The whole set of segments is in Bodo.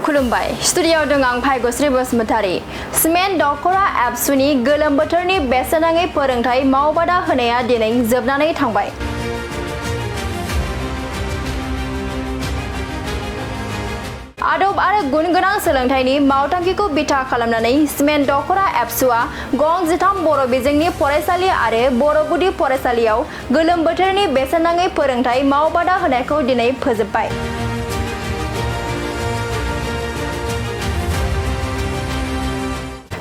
खुलुमबाय स्टुडियोआव दं आं भाग्यश्री बसुमतारी। सिमेन्ट दख'रा एबसुनि गोलोम बोथोरनि बेसेन नाङै फोरोंथाय मावबादा होनाया दिनै जोबनानै थांबाय। आदब आरो गुन गोनां सोलोंथाइनि मावथांखिखौ बिथा खालामनानै सिमेन्ट दख'रा एबसुआ गं 13 बर' बिजोंनि फरायसालि आरो बर' गुदि फरायसालियाव गोलोम बोथोरनि बेसेन नाङै फोरोंथाय मावबादा होनायखौ दिनै फोजोबबाय।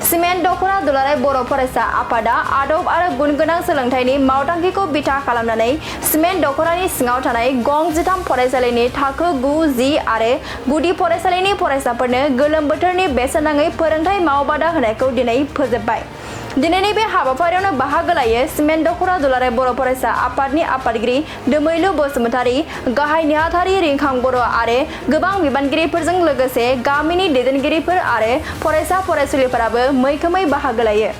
सिमेन्ट दख'रा दुलाराय बर' फरायसा आफादा आदब आरो गुन गोनां सोलोंथाइनि मावथांखिखौ बिथा खालामनानै सिमेन्ट दख'रानि सिङाव थानाय गं 13 फरायसालिनि थाखो 9, 10 आरो गुदि फरायसालिनि फरायसाफोरनो गोलोम बोथोरनि बेसेन नाङै फोरोंथाय मावबादा होनायखौ दिनै फोजोबबाय। दिनैनि बे हाबाफारियावनो बाहागो लायो सिमेन्ट दख'रा दुलाराय बर' फरायसा आफादनि आफादगिरि दोमैलु बसुमतारी, गाहाय नेहाथारि रिंखां बर' आरो गोबां बिबानगिरिफोरजों लोगोसे गामिनि दैदेनगिरिफोर आरो फरायसा फरायसुलिफोराबो मैखोमै बाहागो लायो।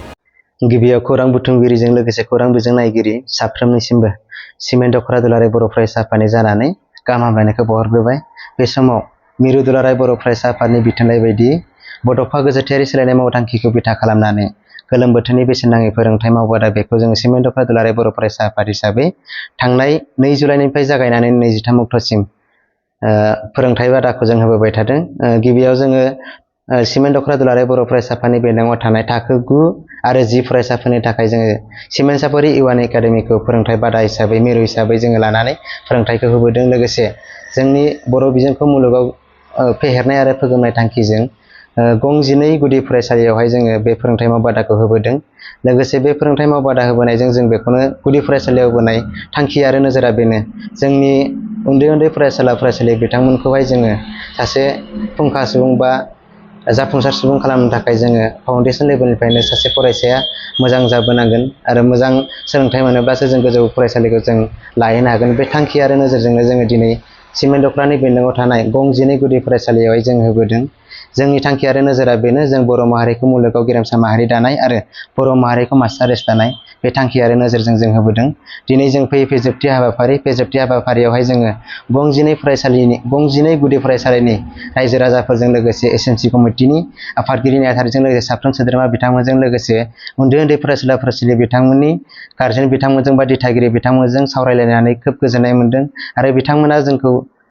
गिबियाव खौरां बुथुमगिरिजों लोगोसे खौरां बिजों नायगिरि साफ्रोमनिसिमबो सिमेन्ट दख'रा दुलाराय बर' फरायसा आफादनि जानानै गाहाम हामलायनायखौ बावहरग्रोबाय। बे समाव मिरु दुलाराय बर' फरायसा आफादनि बिथोनलाइ बायदि बड'फा गोजोथायारि सोलायनाय मावथांखिखौ बिथा खालामनानै गोलोम बोथोरनि बेसेन नाङै फोरोंथाय मावबादा बेखौ जोङो सिमेन्ट दख'रा दुलाराय बर' फरायसा आफाद हिसाबै थांनाय 2 जुलाइनिफ्राय जागायनानै 23 अक्ट'सिम फोरोंथाय बादाखौ जों होबोबाय थादों। गिबियाव जोङो सिमेन्ट दख'रा दुलाराय बर' फरायसा आफादनि बेन्दोङाव थानाय थाखो 9 आरो 10 फरायसाफोरनि थाखाय जोङो सिमेन्ट सापरि इउएन एकाडेमिखौ फोरोंथाय बादा हिसाबै मिरु हिसाबै जोङो लानानै फोरोंथायखौ होबोदों। लोगोसे जोंनि बर' बिजोंखौ मुलुगाव फेहेरनाय आरो फोगोमनाय थांखिजों गं 12 गुदि फरायसालियावहाय जोङो बे फोरोंथाय मावबादाखौ होबोदों। लोगोसे बे फोरोंथाय मावबादा होबोनायजों जों बेखौनो गुदि फरायसालियाव होबोनाय थांखि आरो नोजोरा बेनो जोंनि उन्दै फरायसालि बिथांमोनखौहाय जोङो सासे फुंखा सुबुं बा जाफुंसार सुबुं खालामनो थाखाय जोङो फाउन्डेसन लेभेलनिफ्रायनो सासे फरायसाया मोजां जाबोनांगोन आरो मोजां सोलोंथाइ मोनोब्लासो जों गोजौ फरायसालिखौ जों लाहैनो हागोन। बे थांखि आरो नोजोरजोंनो जोङो दिनै सिमेन्ट दख'रानि बेन्दोङाव थानाय गं 12 गुदि फरायसालियावहाय जों होबोदों। जोंनि थांखि आरो नोजोरा बेनो जों बर' माहारिखौ मुलुगाव गेरेमसा माहारि दानाय आरो बर' माहारिखौ मास्टारेस दानाय बे थांखि आरो नोजोरजों जों होबोदों। दिनै जों फैयै जोबथि हाबाफारियावहाय जोङो गं 12 गुदि फरायसालिनि रायजो राजाफोरजों लोगोसे एसएमसि कमिटिनि आफादगिरि नेहाथारिजों लोगोसे साफ्रोम सोद्रोमा बिथांमोनजों लोगोसे उन्दै फरायसुला बिथांमोननि गारजेन बिथांमोनजों बा दिथागिरि बिथांमोनजों सावरायलायनानै खोब गोजोननाय मोनदों आरो बिथांमोना जोंखौ